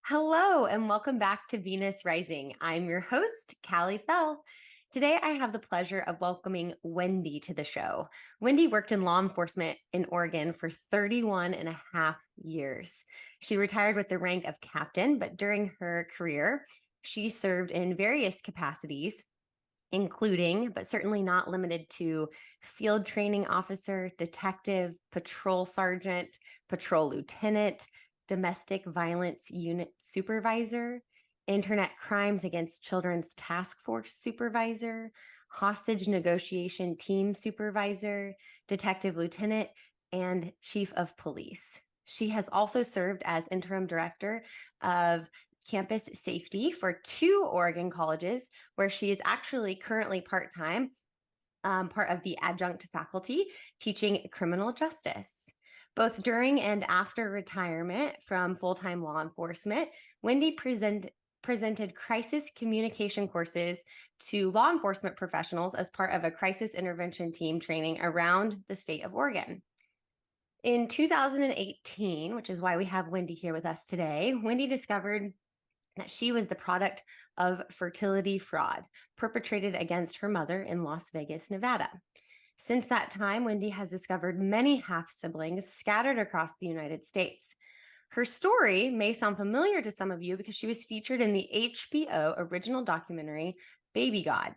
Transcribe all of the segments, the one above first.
Hello, and welcome back to Venus Rising. I'm your host, Callie Fell. Today, I have the pleasure of welcoming Wendi to the show. Wendi worked in law enforcement in Oregon for 31 and a half years. She retired with the rank of captain, but during her career, she served in various capacities, including, but certainly not limited to, field training officer, detective, patrol sergeant, patrol lieutenant, domestic violence unit supervisor, internet crimes against children's task force supervisor, hostage negotiation team supervisor, detective lieutenant, and chief of police. She has also served as interim director of campus safety for 2 Oregon colleges, where she is actually currently part-time, part of the adjunct faculty teaching criminal justice. Both during and after retirement from full-time law enforcement, Wendi presented crisis communication courses to law enforcement professionals as part of a crisis intervention team training around the state of Oregon. In 2018, which is why we have Wendi here with us today, Wendi discovered that she was the product of fertility fraud perpetrated against her mother in Las Vegas, Nevada. Since that time, Wendi has discovered many half-siblings scattered across the United States. Her story may sound familiar to some of you because she was featured in the HBO original documentary, Baby God.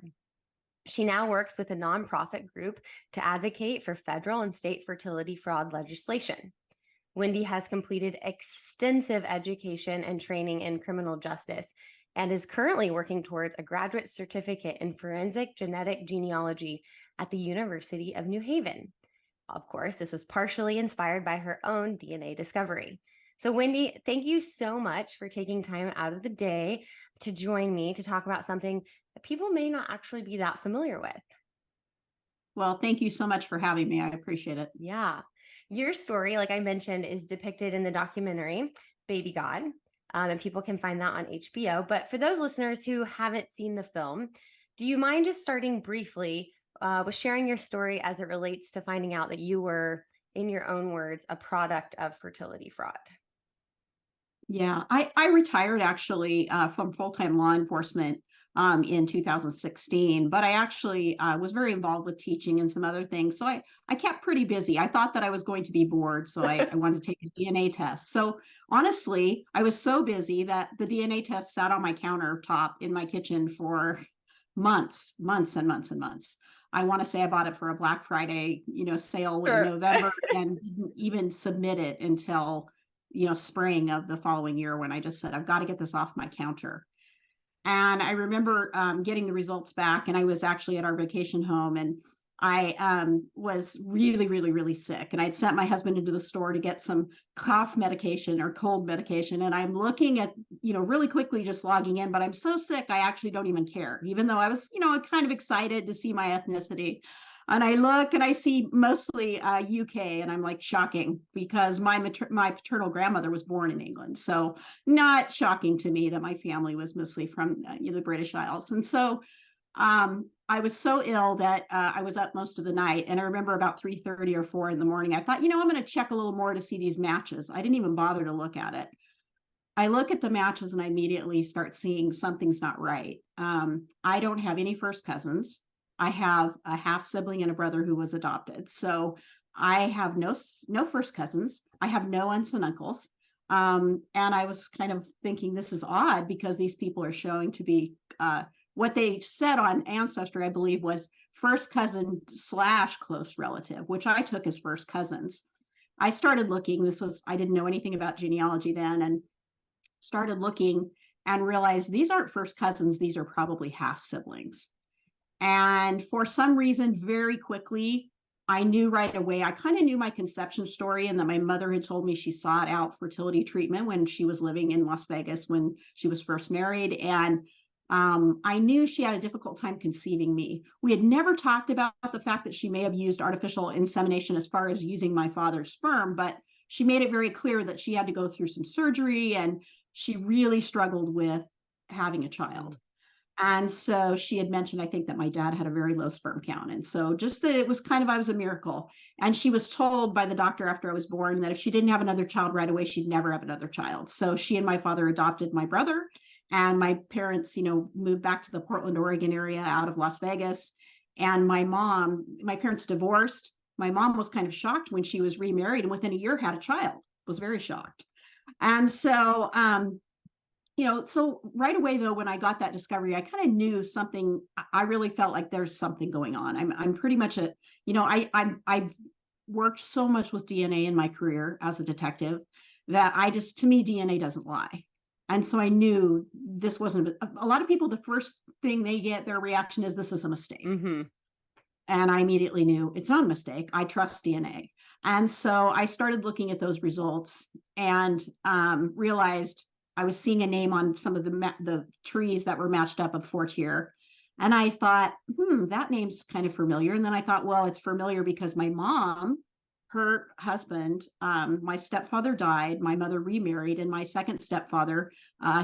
She now works with a nonprofit group to advocate for federal and state fertility fraud legislation. Wendi has completed extensive education and training in criminal justice and is currently working towards a graduate certificate in Forensic Genetic Genealogy at the University of New Haven. Of course, this was partially inspired by her own DNA discovery. So Wendi, thank you so much for taking time out of the day to join me to talk about something that people may not actually be that familiar with. Well, thank you so much for having me. I appreciate it. Yeah. Your story, like I mentioned, is depicted in the documentary Baby God, and people can find that on HBO. But for those listeners who haven't seen the film, do you mind just starting briefly with sharing your story as it relates to finding out that you were, in your own words, a product of fertility fraud? Yeah, I retired actually from full-time law enforcement in 2016, but I actually was very involved with teaching and some other things. So I kept pretty busy. I thought that I was going to be bored, so I wanted to take a DNA test. So honestly, I was so busy that the DNA test sat on my countertop in my kitchen for months, months and months and months. I want to say I bought it for a Black Friday, sale in November and didn't even submit it until spring of the following year when I just said, I've got to get this off my counter. And I remember getting the results back, and I was actually at our vacation home, and I was really, really, really sick. And I'd sent my husband into the store to get some cough medication or cold medication. And I'm looking at, really quickly just logging in, but I'm so sick, I actually don't even care, even though I was, kind of excited to see my ethnicity. And I look and I see mostly UK, and I'm like, shocking, because my paternal grandmother was born in England. So not shocking to me that my family was mostly from the British Isles. And so I was so ill that I was up most of the night. And I remember about 3:30 or 4 in the morning, I thought, I'm going to check a little more to see these matches. I didn't even bother to look at it. I look at the matches and I immediately start seeing something's not right. I don't have any first cousins. I have a half sibling and a brother who was adopted. So I have no first cousins. I have no aunts and uncles. And I was kind of thinking, this is odd because these people are showing to be what they said on Ancestry, I believe, was first cousin / close relative, which I took as first cousins. I started looking. I didn't know anything about genealogy then, and started looking and realized these aren't first cousins. These are probably half siblings. And for some reason, very quickly, I knew right away, I kind of knew my conception story, and that my mother had told me she sought out fertility treatment when she was living in Las Vegas when she was first married. And I knew she had a difficult time conceiving me. We had never talked about the fact that she may have used artificial insemination as far as using my father's sperm, but she made it very clear that she had to go through some surgery, and she really struggled with having a child. And so she had mentioned, I think, that my dad had a very low sperm count. And so just that it was kind of, I was a miracle. And she was told by the doctor after I was born that if she didn't have another child right away, she'd never have another child. So she and my father adopted my brother. And my parents, moved back to the Portland, Oregon area out of Las Vegas. And my parents divorced. My mom was kind of shocked when she was remarried and within a year had a child, was very shocked. And so, so right away though, when I got that discovery, I kind of knew something. I really felt like there's something going on. I'm pretty much I've worked so much with DNA in my career as a detective that to me, DNA doesn't lie. And so I knew this wasn't a lot of people. The first thing their reaction is this is a mistake. Mm-hmm. And I immediately knew it's not a mistake. I trust DNA. And so I started looking at those results and realized I was seeing a name on some of the trees that were matched up of Fortier. And I thought, that name's kind of familiar. And then I thought, well, it's familiar because my mom, her husband, my stepfather died, my mother remarried, and my second stepfather,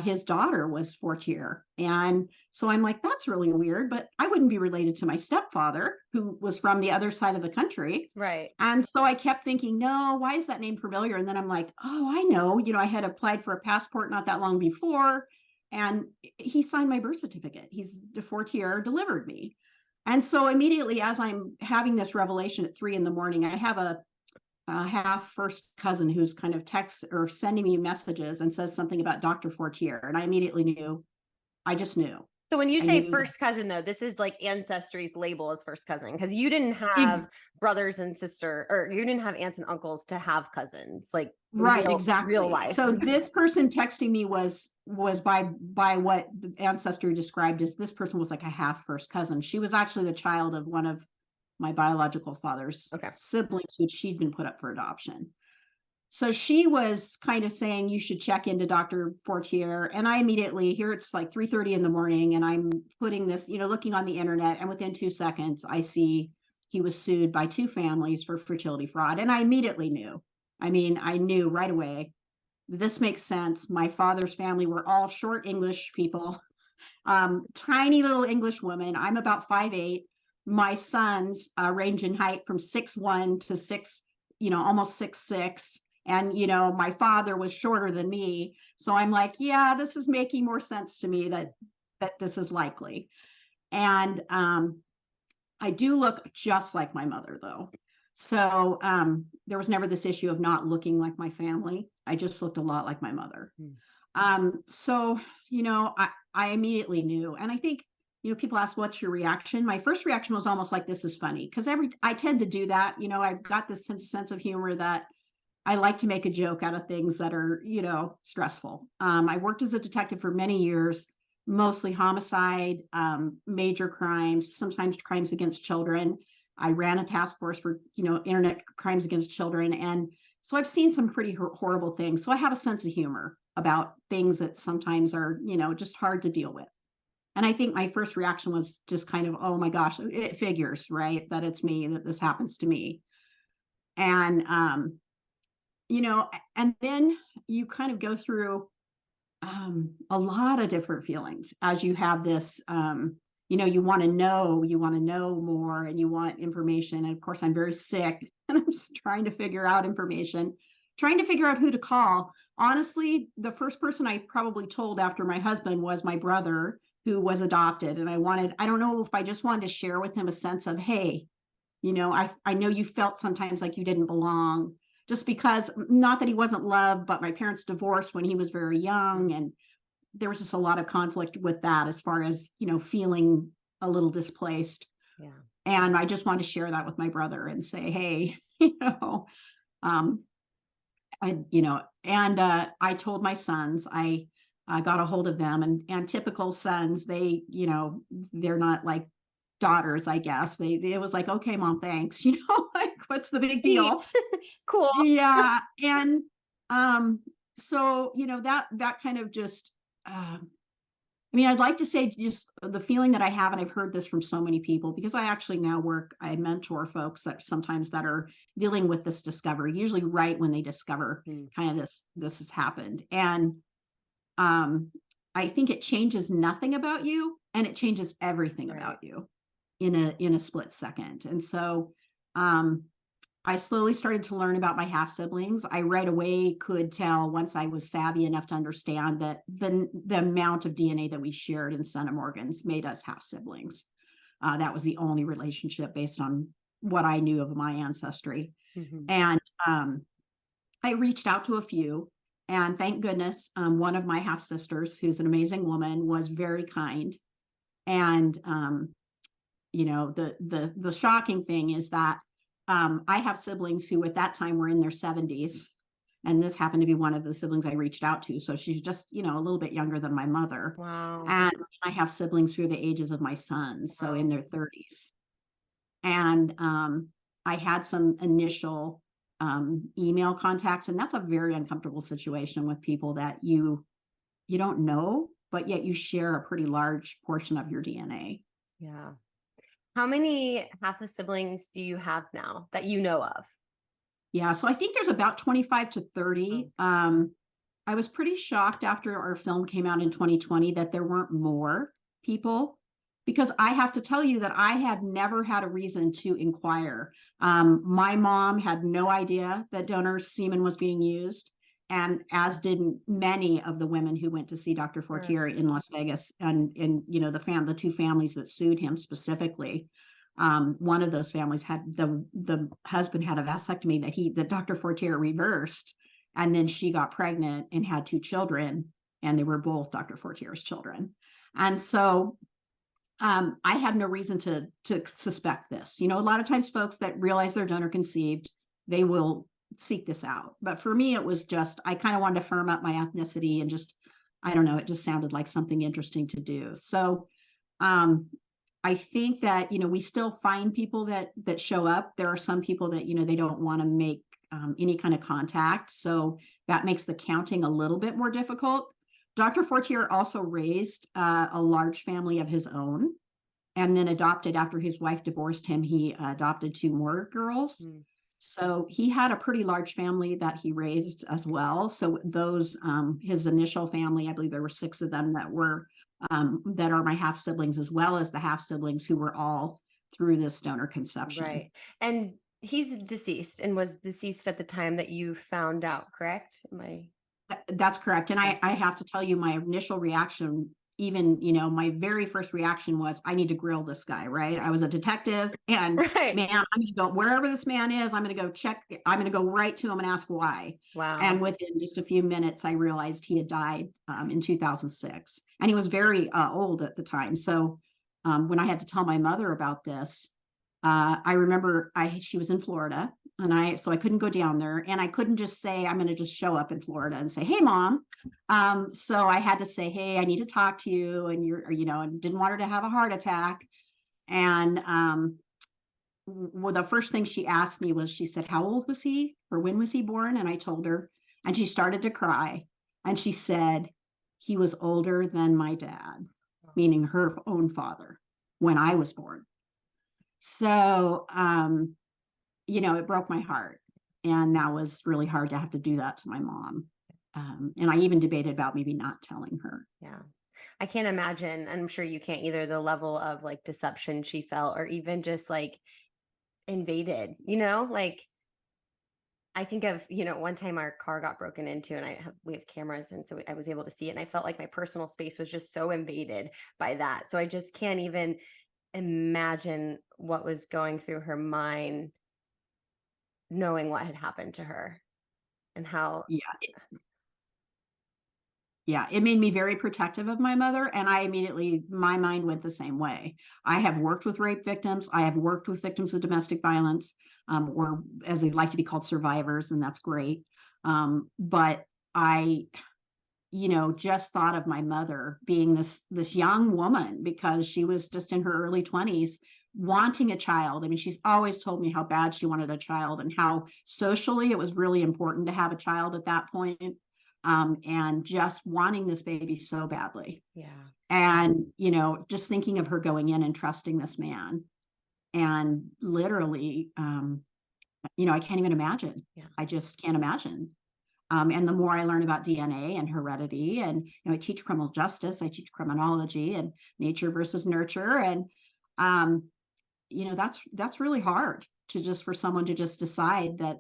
his daughter was Fortier. And so I'm like, that's really weird, but I wouldn't be related to my stepfather, who was from the other side of the country. Right. And so I kept thinking, no, why is that name familiar? And then I'm like, oh, I know. I had applied for a passport not that long before, and he signed my birth certificate. Fortier delivered me. And so immediately, as I'm having this revelation at 3 a.m, I have a half first cousin who's kind of text or sending me messages and says something about Dr. Fortier. And I immediately knew, I just knew. So when you I say knew first cousin, though, this is like Ancestry's label as first cousin, because you didn't that. have brothers and sister, or you didn't have aunts and uncles to have cousins, like Right, real exactly. life. So this person texting me was by what the ancestry described as this person was like a half first cousin. She was actually the child of one of my biological father's Okay. siblings who she'd been put up for adoption. So she was kind of saying you should check into Dr. Fortier. And I immediately, here it's like 3:30 in the morning, and I'm putting this, looking on the internet, and within 2 seconds, I see he was sued by 2 families for fertility fraud. And I immediately knew. I mean, I knew right away, this makes sense. My father's family were all short English people, tiny little English women. I'm about 5'8". My sons range in height from 6'1" to almost 6'6". And, my father was shorter than me. So I'm like, yeah, this is making more sense to me that this is likely. And I do look just like my mother, though. So there was never this issue of not looking like my family. I just looked a lot like my mother. So, I immediately knew. And I think, people ask, what's your reaction? My first reaction was almost like, this is funny, because I tend to do that. I've got this sense of humor that I like to make a joke out of things that are, stressful. I worked as a detective for many years, mostly homicide, major crimes, sometimes crimes against children. I ran a task force for, internet crimes against children. And so I've seen some pretty horrible things. So I have a sense of humor about things that sometimes are, just hard to deal with. And I think my first reaction was just kind of, oh my gosh, it figures, right, that it's me, that this happens to me. And, and then you kind of go through a lot of different feelings as you have this, you want to know more, and you want information. And of course, I'm very sick, and I'm just trying to figure out information, trying to figure out who to call. Honestly, the first person I probably told after my husband was my brother, who was adopted. And I don't know if I just wanted to share with him a sense of, hey, I know you felt sometimes like you didn't belong, just because, not that he wasn't loved, but my parents divorced when he was very young. And there was just a lot of conflict with that as far as, feeling a little displaced. Yeah. And I just wanted to share that with my brother and say, hey, I told my sons, I got a hold of them, and typical sons, they're not like daughters, I guess. It was like, okay, mom, thanks. Like, what's the big deal? Cool. Yeah. And so, that kind of just, I'd like to say just the feeling that I have, and I've heard this from so many people, because I actually now I mentor folks that are dealing with this discovery, usually right when they discover kind of this has happened. And I think it changes nothing about you, and it changes everything Right. about you in a split second. And so, um, I slowly started to learn about my half siblings. I right away could tell, once I was savvy enough to understand, that the amount of DNA that we shared in centimorgans made us half siblings. That was the only relationship based on what I knew of my ancestry. Mhm. And I reached out to a few, and thank goodness, one of my half sisters, who's an amazing woman, was very kind. And the shocking thing is that I have siblings who at that time were in their 70s, and this happened to be one of the siblings I reached out to. So she's just, a little bit younger than my mother. Wow. And I have siblings who are the ages of my sons, so in Wow. their 30s. And I had some initial email contacts, and that's a very uncomfortable situation with people that you don't know, but yet you share a pretty large portion of your DNA. Yeah. How many half of siblings do you have now that you know of? Yeah, so I think there's about 25 to 30. Oh, I was pretty shocked after our film came out in 2020 that there weren't more people, because I have to tell you that I had never had a reason to inquire. My mom had no idea that donor semen was being used, and as did many of the women who went to see Dr. sure. Fortier in Las Vegas, and the two families that sued him specifically. One of those families had the husband had a vasectomy that Dr. Fortier reversed, and then she got pregnant and had two children, and they were both Dr. Fortier's children. And so I had no reason to suspect this. A lot of times folks that realize they're donor conceived, they will seek this out. But for me, it was just, I kind of wanted to firm up my ethnicity, and just, I don't know, it just sounded like something interesting to do. So um, I think that, we still find people that show up. There are some people that, they don't want to make any kind of contact. So that makes the counting a little bit more difficult. Dr. Fortier also raised a large family of his own, and then adopted, after his wife divorced him, he adopted two more girls. Mm. So he had a pretty large family that he raised as well. So those, his initial family, I believe there were six of them that are my half siblings, as well as the half siblings who were all through this donor conception. Right. And he's deceased and was deceased at the time that you found out, correct? Am I That's correct. And okay? I have to tell you, my initial reaction, even, my very first reaction was, I need to grill this guy, right? I was a detective, and Right. man, I'm going to go wherever this man is. I'm going to go check. I'm going to go right to him and ask why. Wow. And within just a few minutes, I realized he had died in 2006, and he was very old at the time. So when I had to tell my mother about this, I remember she was in Florida, and so I couldn't go down there, and I couldn't just say, I'm going to just show up in Florida and say, hey mom. So I had to say, hey, I need to talk to you, and and didn't want her to have a heart attack. And well, the first thing she asked me was, she said, how old was he, or when was he born? And I told her, and she started to cry, and she said, he was older than my dad, meaning her own father, when I was born. So it broke my heart. And that was really hard to have to do that to my mom. And I even debated about maybe not telling her. Yeah. I can't imagine. I'm sure you can't either, the level of like deception she felt, or even just like invaded, like I think of, one time our car got broken into, and we have cameras. And so I was able to see it, and I felt like my personal space was just so invaded by that. So I just can't even imagine what was going through her mind, knowing what had happened to her and how. Yeah. Yeah, it made me very protective of my mother. And my mind went the same way. I have worked with rape victims. I have worked with victims of domestic violence, or as they like to be called, survivors, and that's great. But I, just thought of my mother being this young woman, because she was just in her early 20s, wanting a child. I mean, she's always told me how bad she wanted a child, and how socially it was really important to have a child at that point. And just wanting this baby so badly. Yeah. And, just thinking of her going in and trusting this man, and literally, I can't even imagine. Yeah. I just can't imagine. And the more I learn about DNA and heredity, and I teach criminal justice, I teach criminology and nature versus nurture, and that's really hard to just for someone to just decide that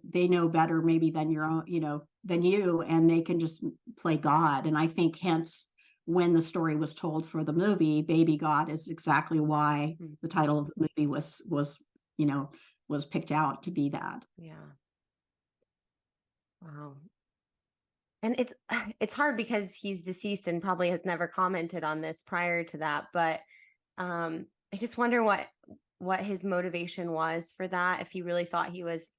they know better maybe than your own, than you, and they can just play God. And I think hence when the story was told for the movie, Baby God is exactly why the title of the movie was picked out to be that. Yeah. Wow. And it's hard because he's deceased and probably has never commented on this prior to that, but I just wonder what his motivation was for that, if he really thought he was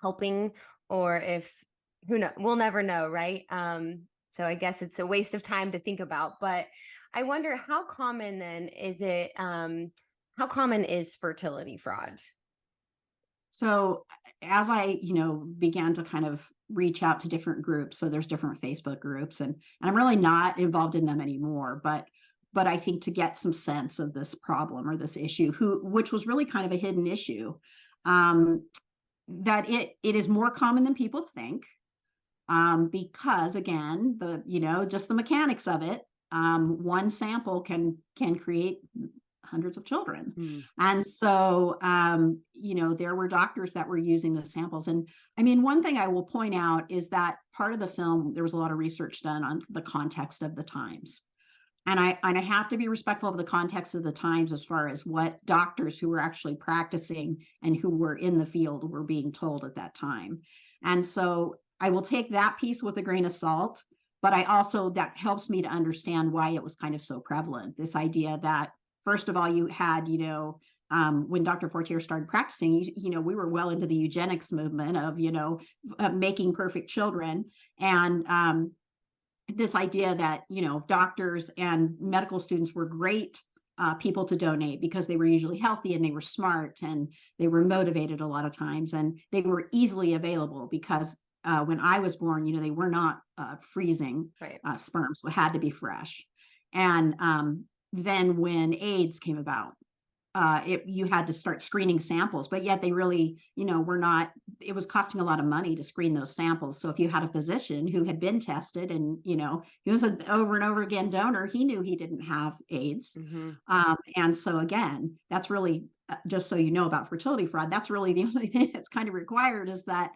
helping, or if, who knows, we'll never know, right? So I guess it's a waste of time to think about, but I wonder how common then is it, how common is fertility fraud? So as I, began to kind of reach out to different groups, so there's different Facebook groups, and I'm really not involved in them anymore, but I think to get some sense of this problem or this issue, which was really kind of a hidden issue, that it is more common than people think, because again, just the mechanics of it, one sample can create hundreds of children. And so, there were doctors that were using the samples. And I mean, one thing I will point out is that part of the film, there was a lot of research done on the context of the times. And I have to be respectful of the context of the times as far as what doctors who were actually practicing and who were in the field were being told at that time. And so I will take that piece with a grain of salt, but that helps me to understand why it was kind of so prevalent. This idea that, first of all, you had, when Dr. Fortier started practicing, we were well into the eugenics movement of making perfect children. And this idea that, doctors and medical students were great people to donate because they were usually healthy and they were smart and they were motivated a lot of times, and they were easily available because when I was born, they were not freezing sperms, so it had to be fresh. And then when AIDS came about, you had to start screening samples, but yet they really, were not, it was costing a lot of money to screen those samples. So if you had a physician who had been tested and, he was an over and over again donor, he knew he didn't have AIDS. And so again, that's really, just so you know about fertility fraud, that's really the only thing that's kind of required is that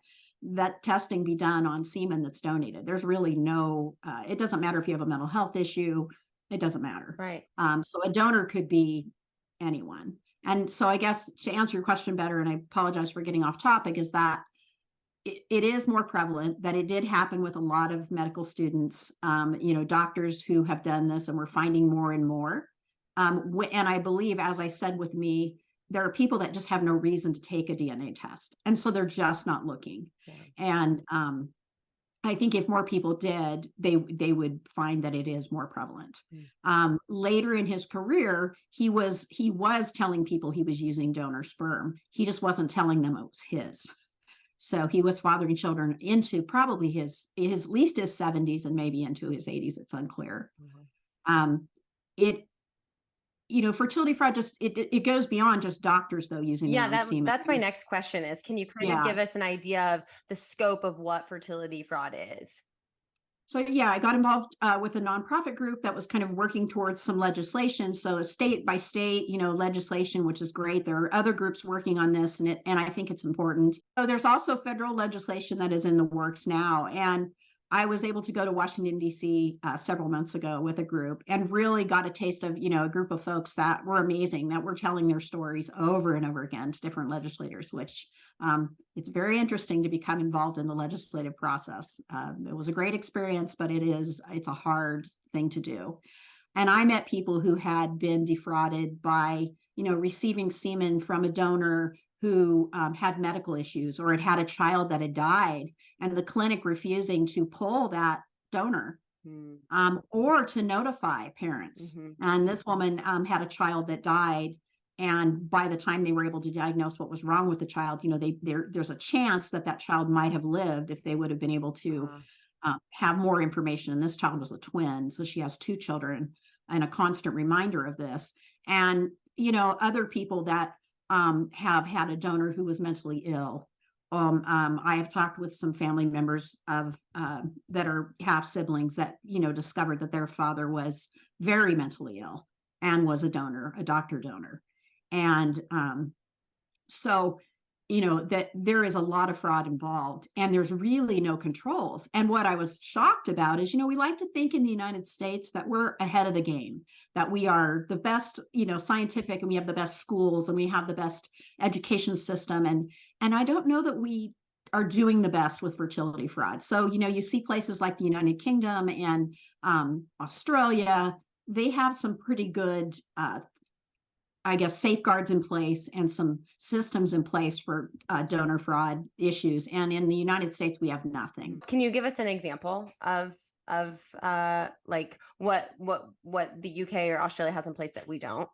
testing be done on semen that's donated. There's really no, it doesn't matter if you have a mental health issue, it doesn't matter. Right. So a donor could be anyone. And so I guess to answer your question better, and I apologize for getting off topic, is that it is more prevalent, that it did happen with a lot of medical students, doctors who have done this, and we're finding more and more. And I believe, as I said with me, there are people that just have no reason to take a DNA test. And so they're just not looking. Yeah. And I think if more people did, they would find that it is more prevalent. Later in his career, he was telling people he was using donor sperm. He just wasn't telling them it was his. So he was fathering children into probably his at least his 70s and maybe into his 80s. It's unclear. Fertility fraud it goes beyond just doctors though using their own semen. That's my next question is, can you kind of give us an idea of the scope of what fertility fraud is? So I got involved with a nonprofit group that was kind of working towards some legislation. So state by state, legislation, which is great. There are other groups working on this, and I think it's important. So there's also federal legislation that is in the works now, and I was able to go to Washington, D.C. Several months ago with a group and really got a taste of, a group of folks that were amazing, that were telling their stories over and over again to different legislators, which it's very interesting to become involved in the legislative process. It was a great experience, but it's a hard thing to do. And I met people who had been defrauded by, receiving semen from a donor who had medical issues or had a child that had died, and the clinic refusing to pull that donor or to notify parents. And this woman had a child that died, and by the time they were able to diagnose what was wrong with the child, there's a chance that child might have lived if they would have been able to have more information. And this child was a twin, so she has two children, and a constant reminder of this. And other people that have had a donor who was mentally ill, I have talked with some family members of that are half siblings that, discovered that their father was very mentally ill and was a donor, a doctor donor. And so, that there is a lot of fraud involved and there's really no controls. And what I was shocked about is, we like to think in the United States that we're ahead of the game, that we are the best, scientific, and we have the best schools and we have the best education system. And I don't know that we are doing the best with fertility fraud. So, you see places like the United Kingdom and Australia, they have some pretty good I guess, safeguards in place and some systems in place for donor fraud issues. And in the United States, we have nothing. Can you give us an example of like what the UK or Australia has in place that we don't?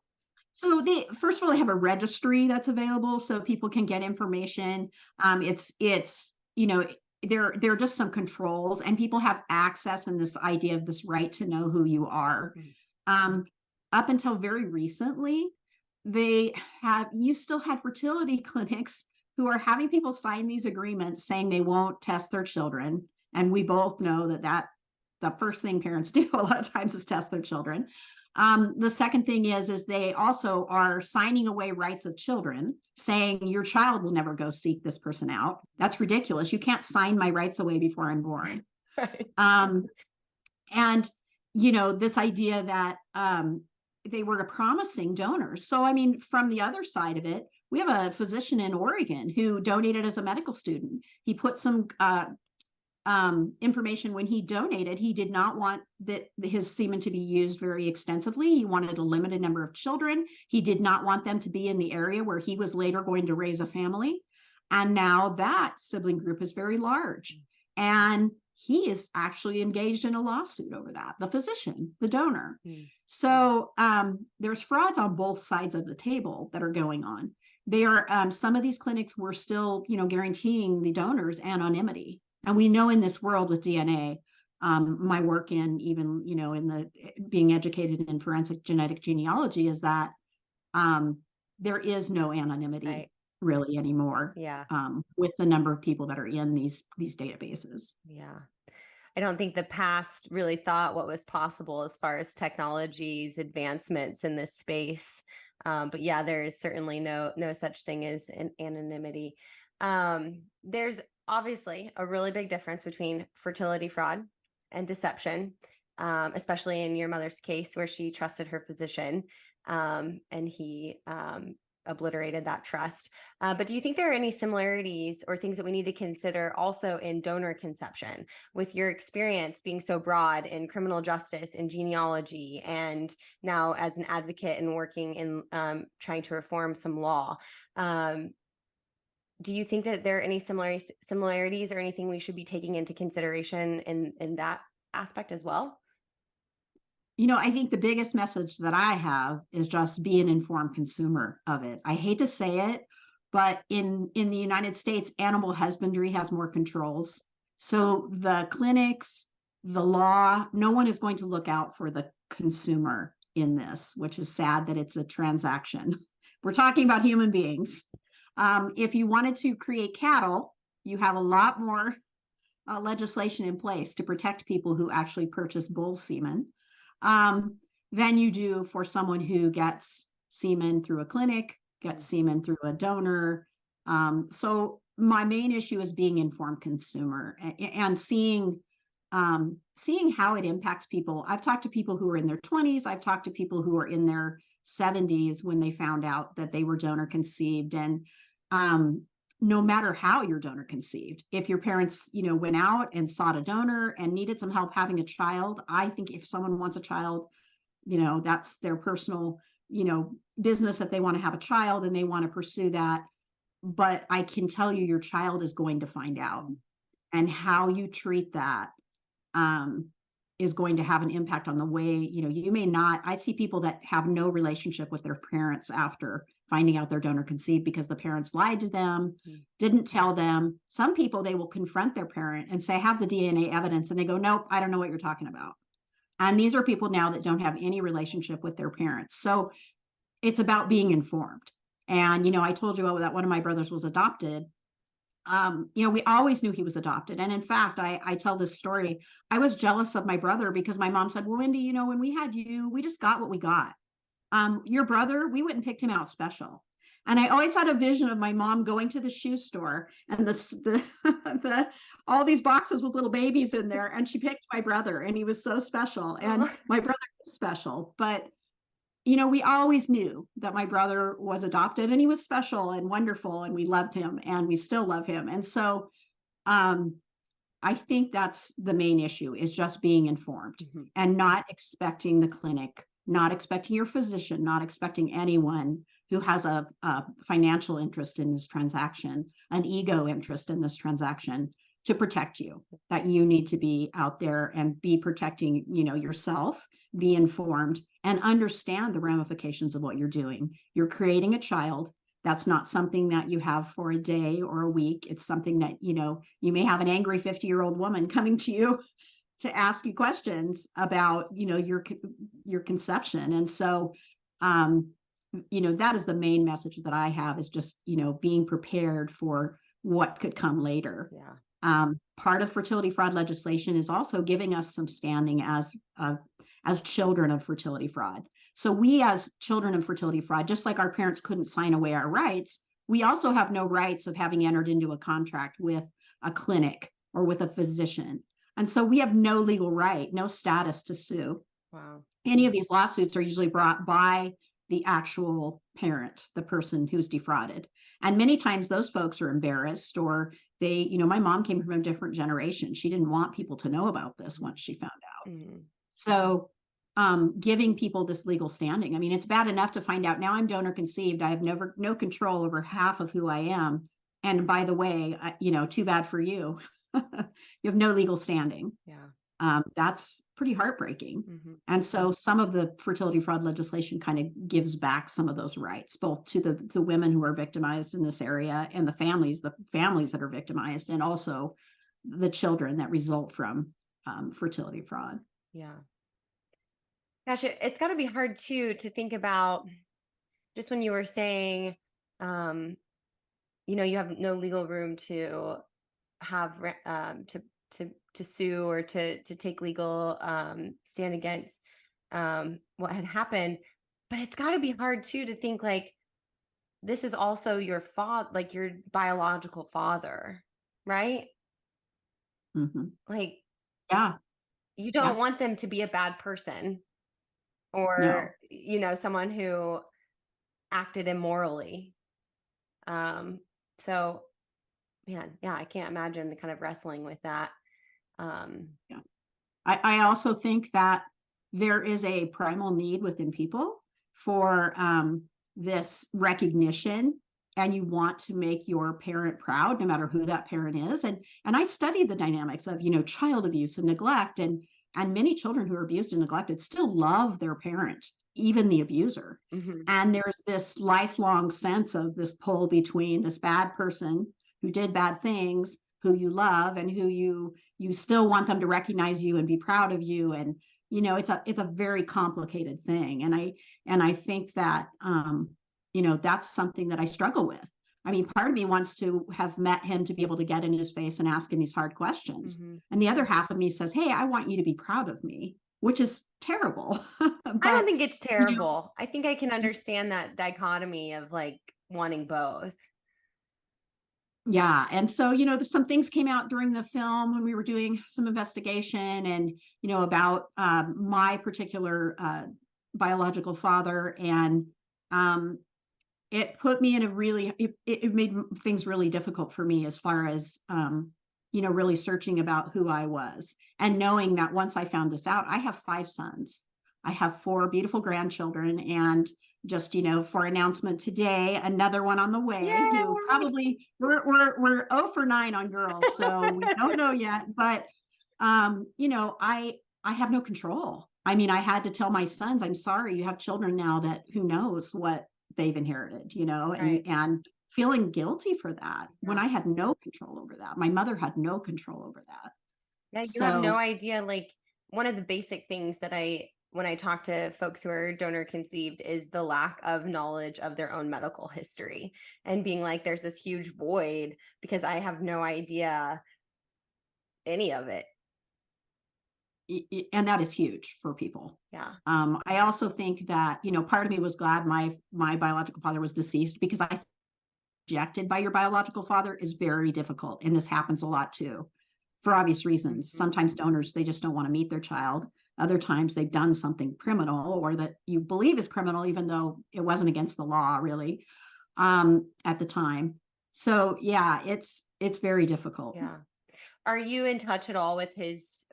So first of all, they have a registry that's available so people can get information. It's there are just some controls and people have access, and this idea of this right to know who you are. Up until very recently, you still had fertility clinics who are having people sign these agreements saying they won't test their children. And we both know that the first thing parents do a lot of times is test their children. The second thing is they also are signing away rights of children, saying your child will never go seek this person out. That's ridiculous. You can't sign my rights away before I'm born. Right. And this idea that they were promising donors. So, I mean, from the other side of it, we have a physician in Oregon who donated as a medical student. He put some information when he donated. He did not want his semen to be used very extensively. He wanted a limited number of children. He did not want them to be in the area where he was later going to raise a family. And now that sibling group is very large. And he is actually engaged in a lawsuit over that, the physician, the donor. So there's frauds on both sides of the table that are going on. Some of these clinics were still, guaranteeing the donors anonymity. And we know in this world with DNA, my work in even, in the being educated in forensic genetic genealogy is that there is no anonymity really anymore. Yeah. With the number of people that are in these databases. Yeah. I don't think the past really thought what was possible as far as technology's advancements in this space. But yeah, there is certainly no such thing as an anonymity. There's obviously a really big difference between fertility fraud and deception, especially in your mother's case where she trusted her physician and he obliterated that trust. But do you think there are any similarities or things that we need to consider also in donor conception with your experience being so broad in criminal justice and genealogy, and now as an advocate and working in trying to reform some law? Do you think that there are any similarities or anything we should be taking into consideration in that aspect as well? I think the biggest message that I have is just be an informed consumer of it. I hate to say it, but in the United States, animal husbandry has more controls. So the clinics, the law, no one is going to look out for the consumer in this, which is sad that it's a transaction. We're talking about human beings. If you wanted to create cattle, you have a lot more legislation in place to protect people who actually purchase bull semen. Than you do for someone who gets semen through a clinic, gets semen through a donor. So my main issue is being informed consumer and seeing how it impacts people. I've talked to people who are in their 20s. I've talked to people who are in their 70s when they found out that they were donor conceived. And no matter how you're donor conceived, if your parents, went out and sought a donor and needed some help having a child, I think if someone wants a child, that's their personal, business if they want to have a child and they want to pursue that. But I can tell you your child is going to find out, and how you treat that is going to have an impact on the way, you may not. I see people that have no relationship with their parents after finding out they're donor conceived because the parents lied to them, didn't tell them. Some people, they will confront their parent and say, have the DNA evidence. And they go, nope, I don't know what you're talking about. And these are people now that don't have any relationship with their parents. So it's about being informed. And, I told you that one of my brothers was adopted. we always knew he was adopted. And in fact, I tell this story. I was jealous of my brother because my mom said, well, Wendy, when we had you, we just got what we got. Your brother, we went and picked him out special. And I always had a vision of my mom going to the shoe store and the all these boxes with little babies in there. And she picked my brother, and he was so special. And Oh, my brother was special. But we always knew that my brother was adopted, and he was special and wonderful, and we loved him, and we still love him. And so um, I think that's the main issue, is just being informed and not expecting the clinic, not expecting your physician, not expecting anyone who has a financial interest in this transaction, an ego interest in this transaction, to protect you. That you need to be out there and be protecting, yourself, be informed, and understand the ramifications of what you're doing. You're creating a child. That's not something that you have for a day or a week. It's something that, you may have an angry 50-year-old woman coming to you to ask you questions about, your conception. And so, that is the main message that I have, is just, being prepared for what could come later. yeah. Part of fertility fraud legislation is also giving us some standing as children of fertility fraud. So we, as children of fertility fraud, just like our parents couldn't sign away our rights, we also have no rights of having entered into a contract with a clinic or with a physician. And so we have no legal right, no status to sue. Wow. Any of these lawsuits are usually brought by the actual parent, the person who's defrauded. And many times those folks are embarrassed, or they, my mom came from a different generation. She didn't want people to know about this once she found out. So giving people this legal standing. I mean, it's bad enough to find out now I'm donor conceived. I have no control over half of who I am. And by the way, too bad for you. You have no legal standing. Yeah. That's pretty heartbreaking. And so some of the fertility fraud legislation kind of gives back some of those rights, both to the women who are victimized in this area, and the families that are victimized, and also the children that result from fertility fraud. Yeah. Gosh, it's got to be hard too to think about, just when you were saying, you have no legal room to have to sue or to take legal stand against what had happened. But it's got to be hard too to think like, this is also your father, like your biological father, right? Like, Yeah. you don't want them to be a bad person, or someone who acted immorally. So man, yeah, I can't imagine the kind of wrestling with that. I also think that there is a primal need within people for this recognition, and you want to make your parent proud, no matter who that parent is. And I studied the dynamics of, child abuse and neglect, and many children who are abused and neglected still love their parent, even the abuser. And there's this lifelong sense of this pull between this bad person who did bad things, who you love, and who you still want them to recognize you and be proud of you. And it's a very complicated thing. And I think that that's something that I struggle with. I mean, part of me wants to have met him to be able to get in his face and ask him these hard questions. And the other half of me says, hey, I want you to be proud of me, which is terrible. But, I don't think it's terrible. I think I can understand that dichotomy of like wanting both. Yeah. And so, some things came out during the film when we were doing some investigation, and, about my particular biological father. And it put me in a really, it made things really difficult for me, as far as, really searching about who I was, and knowing that once I found this out. I have 5 sons. I have 4 beautiful grandchildren, and just, for announcement today, another one on the way. Yay! Who probably we're 0 for 9 on girls, so we don't know yet. But I have no control. I mean, I had to tell my sons, I'm sorry, you have children now that who knows what they've inherited, Right. and feeling guilty for that when I had no control over that. My mother had no control over that. Yeah, you have no So idea. Like, one of the basic things that I when I talk to folks who are donor conceived is the lack of knowledge of their own medical history and being like, there's this huge void because I have no idea any of it. And that is huge for people. Yeah. I also think that, part of me was glad my biological father was deceased, because I rejected by your biological father is very difficult. And this happens a lot too, for obvious reasons. Sometimes donors, they just don't want to meet their child. Other times they've done something criminal, or that you believe is criminal, even though it wasn't against the law really, at the time. So yeah, it's very difficult. Yeah. Are you in touch at all with his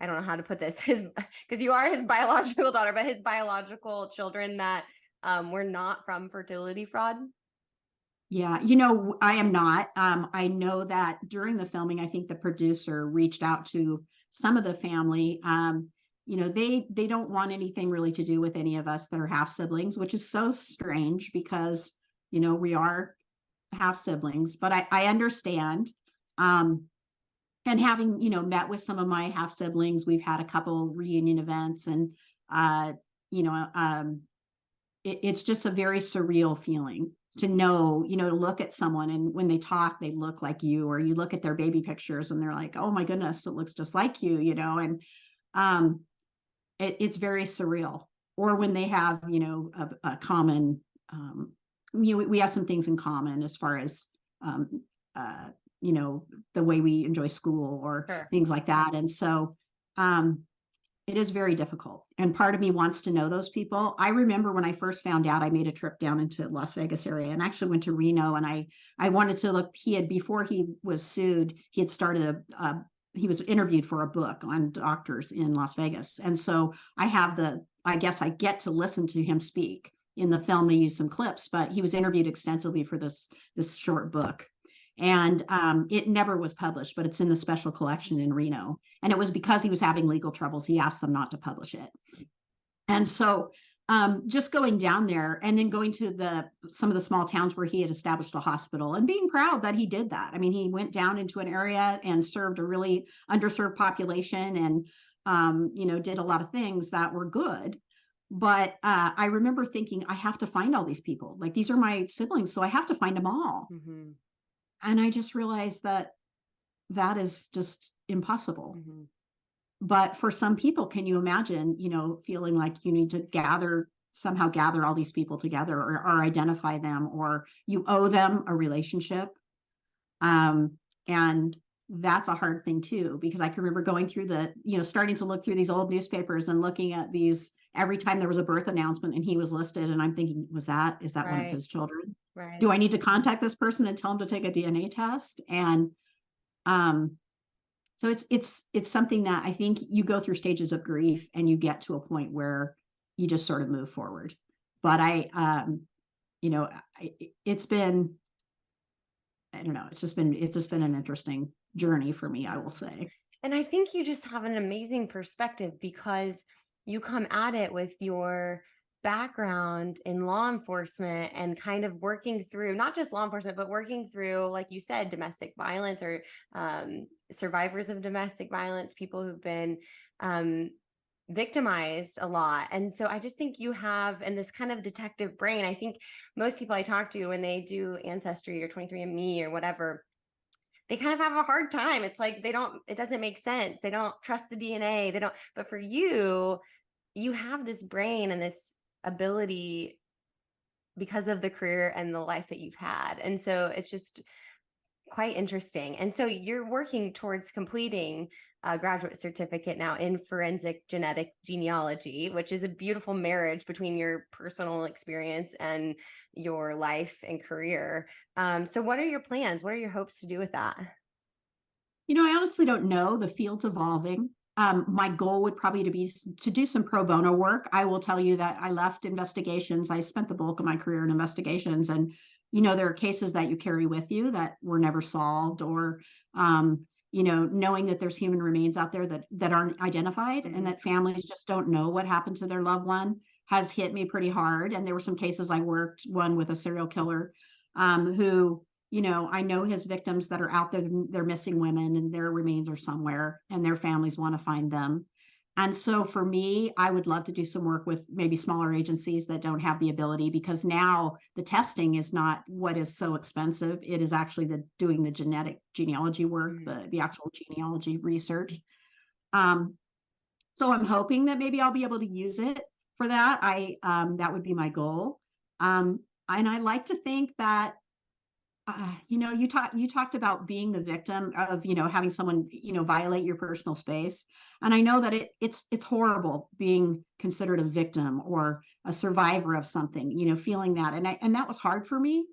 I don't know how to put this, his, because you are his biological daughter, but his biological children that were not from fertility fraud? Yeah, I am not. I know that during the filming, I think the producer reached out to some of the family. They don't want anything really to do with any of us that are half siblings, which is so strange because, we are half siblings, but I understand. And having, met with some of my half siblings, we've had a couple reunion events, and, you know, um, it's just a very surreal feeling to know, to look at someone, and when they talk, they look like you, or you look at their baby pictures and they're like, oh my goodness, it looks just like you, and um, it's very surreal. Or when they have, a common, we have some things in common as far as, um, uh, the way we enjoy school or Sure. things like that. And so, um, it is very difficult. And part of me wants to know those people. I remember when I first found out, I made a trip down into Las Vegas area and actually went to Reno, and I wanted to look. Before he was sued, he had started he was interviewed for a book on doctors in Las Vegas. And so I guess I get to listen to him speak. In the film, they used some clips, but he was interviewed extensively for this short book. And it never was published, but it's in the special collection in Reno. And it was because he was having legal troubles. He asked them not to publish it. And so just going down there and then going to some of the small towns where he had established a hospital, and being proud that he did that. I mean, he went down into an area and served a really underserved population, and did a lot of things that were good. But I remember thinking, I have to find all these people. Like, these are my siblings, so I have to find them all. Mm-hmm. And I just realized that is just impossible. Mm-hmm. But for some people, can you imagine, feeling like you need to somehow gather all these people together, or identify them, or you owe them a relationship? And that's a hard thing too, because I can remember going through starting to look through these old newspapers and looking at these every time there was a birth announcement and he was listed. And I'm thinking, is that one of his children? Right. Do I need to contact this person and tell him to take a DNA test? And so it's something that I think you go through stages of grief, and you get to a point where you just sort of move forward. But it's been, I don't know, it's just been an interesting journey for me, I will say. And I think you just have an amazing perspective because you come at it with your background in law enforcement and kind of working through not just law enforcement, but working through, like you said, domestic violence, or survivors of domestic violence, people who've been victimized a lot. And so I just think you have, and this kind of detective brain, I think most people I talk to when they do Ancestry or 23andMe or whatever, they kind of have a hard time. It's like it doesn't make sense. They don't trust the DNA. But for you, you have this brain and this ability because of the career and the life that you've had. And so it's just quite interesting. And so you're working towards completing a graduate certificate now in Forensic Genetic Genealogy, which is a beautiful marriage between your personal experience and your life and career. So what are your plans? What are your hopes to do with that? I honestly don't know. The field's evolving. My goal would probably be to do some pro bono work. I will tell you that I left investigations. I spent the bulk of my career in investigations, and there are cases that you carry with you that were never solved, or knowing that there's human remains out there that aren't identified, and that families just don't know what happened to their loved one, has hit me pretty hard. And there were some cases I worked, one with a serial killer, who, I know his victims that are out there, they're missing women, and their remains are somewhere, and their families want to find them. And so for me, I would love to do some work with maybe smaller agencies that don't have the ability, because now the testing is not what is so expensive. It is actually doing the genetic genealogy work, the actual genealogy research. So I'm hoping that maybe I'll be able to use it for that. That would be my goal. And I like to think that you talked about being the victim of, having someone, violate your personal space. And I know that it's horrible being considered a victim or a survivor of something, feeling that. And that was hard for me,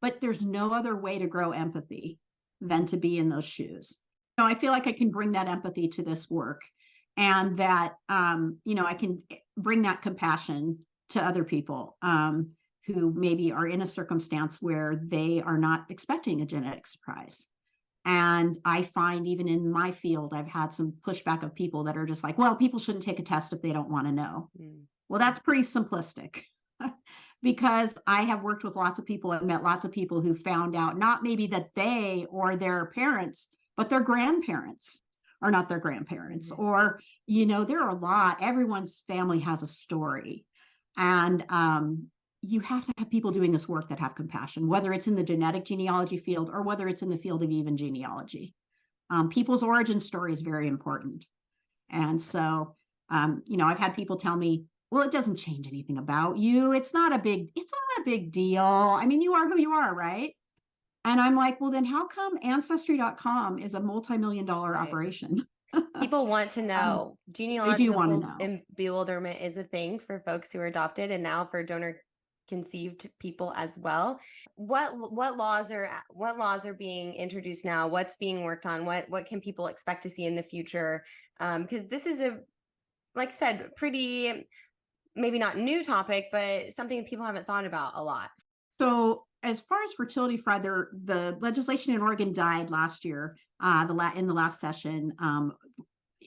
but there's no other way to grow empathy than to be in those shoes. I feel like I can bring that empathy to this work, and that, I can bring that compassion to other people. Who maybe are in a circumstance where they are not expecting a genetic surprise. And I find even in my field, I've had some pushback of people that are just like, well, people shouldn't take a test if they don't want to know. Well, that's pretty simplistic because I have worked with lots of people and met lots of people who found out not maybe that they or their parents, but their grandparents are not their grandparents. Or, there are a lot, everyone's family has a story. And you have to have people doing this work that have compassion, whether it's in the genetic genealogy field or whether it's in the field of even genealogy. People's origin story is very important. And so, I've had people tell me, well, it doesn't change anything about you. It's not a big deal. I mean, you are who you are, right? And I'm like, well, then how come Ancestry.com is a multi-million-dollar operation? People want to know. They do want to know. Bewilderment is a thing for folks who are adopted, and now for donor conceived people as well. What laws are being introduced now? What's being worked on? What can people expect to see in the future? Because this is like I said, pretty, maybe not new topic, but something that people haven't thought about a lot. So as far as fertility fraud, the legislation in Oregon died last year, in the last session,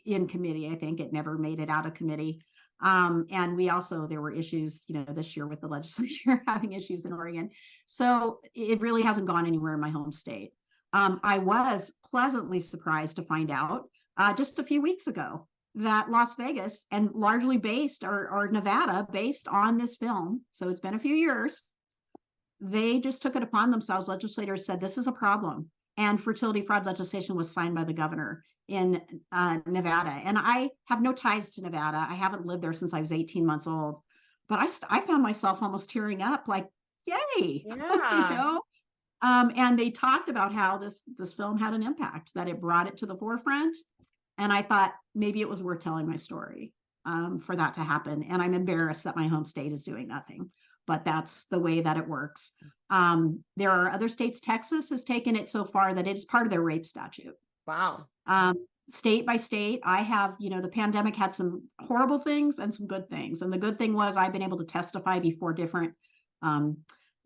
in committee. I think it never made it out of committee. And there were issues, this year with the legislature having issues in Oregon. So it really hasn't gone anywhere in my home state. I was pleasantly surprised to find out just a few weeks ago that Las Vegas, and largely based, or Nevada, based on this film, so it's been a few years, they just took it upon themselves. Legislators said, this is a problem. And fertility fraud legislation was signed by the governor in Nevada. And I have no ties to Nevada. I haven't lived there since I was 18 months old. But I found myself almost tearing up, like, yay. Yeah. And they talked about how this film had an impact, that it brought it to the forefront. And I thought maybe it was worth telling my story for that to happen. And I'm embarrassed that my home state is doing nothing. But that's the way that it works. There are other states. Texas has taken it so far that it is part of their rape statute. Wow. State by state, I have, the pandemic had some horrible things and some good things. And the good thing was I've been able to testify before different,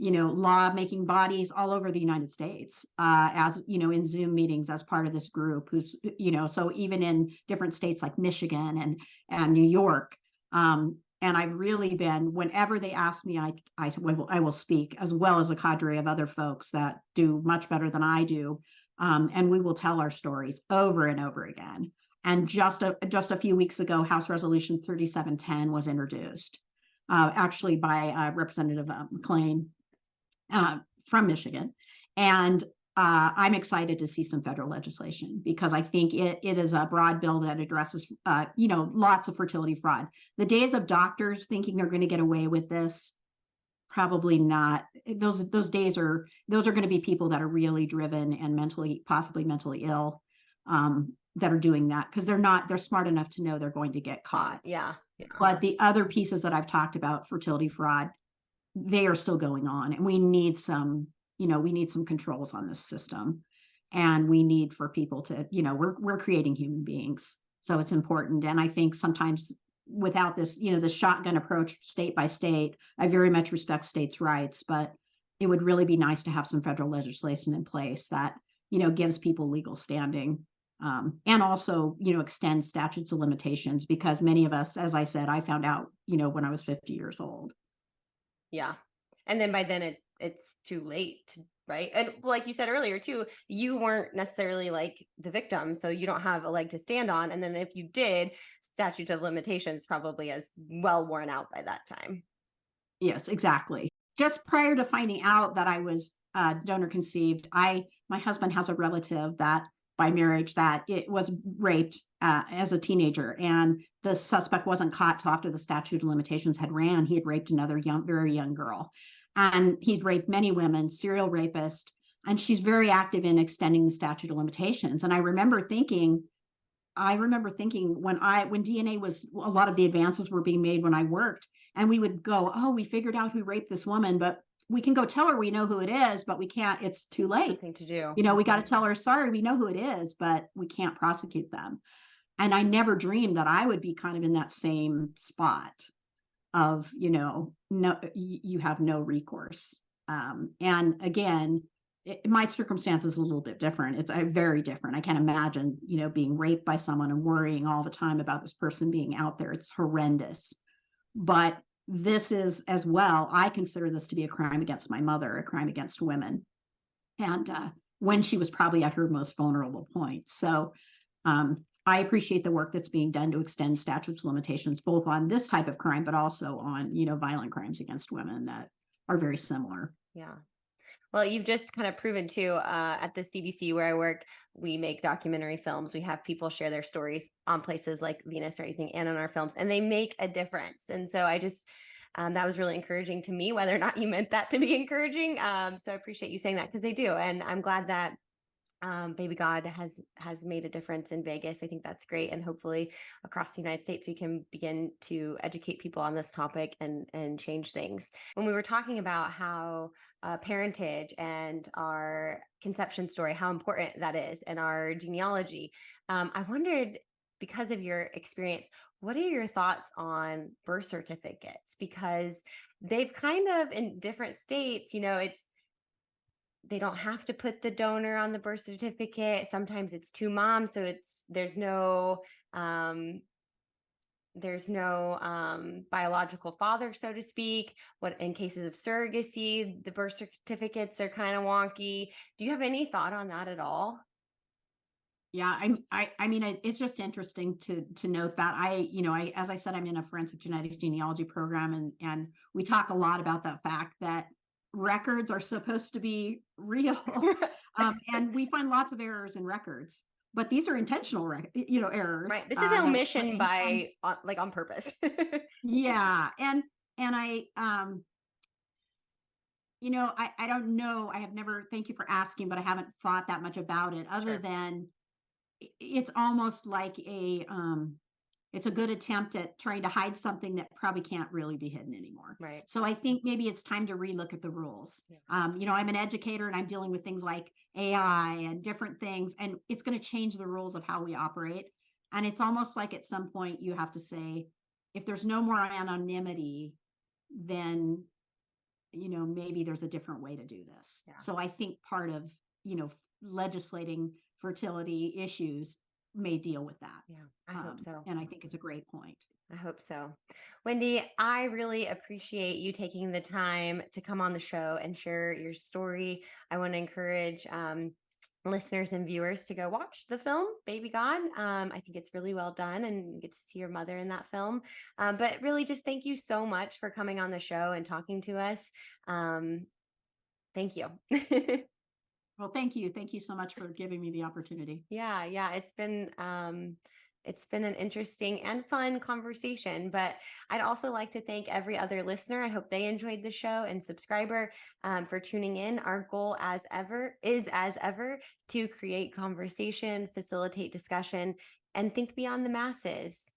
law making bodies all over the United States, as, in Zoom meetings as part of this group who's, so even in different states like Michigan and New York. And I've really been, whenever they ask me, I will speak, as well as a cadre of other folks that do much better than I do. And we will tell our stories over and over again. And just a few weeks ago, House Resolution 3710 was introduced, actually by Representative McLean from Michigan. And I'm excited to see some federal legislation, because I think it is a broad bill that addresses, lots of fertility fraud. The days of doctors thinking they're going to get away with this, probably not. Those are going to be people that are really driven and possibly mentally ill, that are doing that, because they're smart enough to know they're going to get caught. Yeah. But the other pieces that I've talked about, fertility fraud, they are still going on, and we need some controls on this system. And we need for people to, we're creating human beings, so it's important. And I think sometimes without this, the shotgun approach state by state, I very much respect states' rights, but it would really be nice to have some federal legislation in place that, gives people legal standing, and also, extend statutes of limitations, because many of us, as I said, I found out, when I was 50 years old. Yeah. And then by then it's too late right? And like you said earlier too, you weren't necessarily like the victim, so you don't have a leg to stand on. And then if you did, statute of limitations probably is well worn out by that time. Yes, exactly. Just prior to finding out that I was donor conceived, my husband has a relative that by marriage that it was raped as a teenager, and the suspect wasn't caught till after the statute of limitations had ran. He had raped another very young girl, and he's raped many women, serial rapist, and she's very active in extending the statute of limitations. And I remember thinking when DNA was a lot of the advances were being made when I worked, and we would go, oh, we figured out who raped this woman, but we can go tell her we know who it is, but we can't. It's too late. Nothing to do. We got to tell her, sorry, we know who it is, but we can't prosecute them. And I never dreamed that I would be kind of in that same spot of, no, you have no recourse. And again, my circumstance is a little bit different. It's very different. I can't imagine, being raped by someone and worrying all the time about this person being out there. It's horrendous. But this is as well, I consider this to be a crime against my mother, a crime against women. And when she was probably at her most vulnerable point. So I appreciate the work that's being done to extend statutes of limitations, both on this type of crime, but also on, violent crimes against women that are very similar. Yeah. Well, you've just kind of proven too, at the CBC where I work, we make documentary films. We have people share their stories on places like Venus Rising and on our films, and they make a difference. And so I just, that was really encouraging to me, whether or not you meant that to be encouraging. So I appreciate you saying that, because they do. And I'm glad that Baby God has made a difference in Vegas. I think that's great, and hopefully across the United States we can begin to educate people on this topic and change things. When we were talking about how parentage and our conception story, how important that is, and our genealogy, I wondered, because of your experience, what are your thoughts on birth certificates? Because they've kind of, in different states, they don't have to put the donor on the birth certificate. Sometimes it's two moms, so um, there's no biological father, so to speak. What in cases of surrogacy, the birth certificates are kind of wonky. Do you have any thought on that at all? Yeah, I mean, it's just interesting to note that as I said, I'm in a forensic genetic genealogy program, and we talk a lot about that fact that records are supposed to be real, and we find lots of errors in records, but these are intentional, errors. Right. This is omission by like on purpose. Yeah, and I don't know. I have never. Thank you for asking, but I haven't thought that much about it, other Sure. than it's almost like it's a good attempt at trying to hide something that probably can't really be hidden anymore. Right. So I think maybe it's time to relook at the rules. Yeah. I'm an educator, and I'm dealing with things like AI and different things, and it's going to change the rules of how we operate. And it's almost like at some point you have to say, if there's no more anonymity, then maybe there's a different way to do this. Yeah. So I think part of legislating fertility issues may deal with that. Yeah, I hope so. And I think it's a great point. I hope so. Wendi, I really appreciate you taking the time to come on the show and share your story. I want to encourage listeners and viewers to go watch the film Baby God. I think it's really well done, and you get to see your mother in that film. But really, just thank you so much for coming on the show and talking to us. Thank you. Well, thank you. Thank you so much for giving me the opportunity. Yeah. It's been an interesting and fun conversation, but I'd also like to thank every other listener. I hope they enjoyed the show, and subscriber for tuning in. Our goal is as ever to create conversation, facilitate discussion, and think beyond the masses.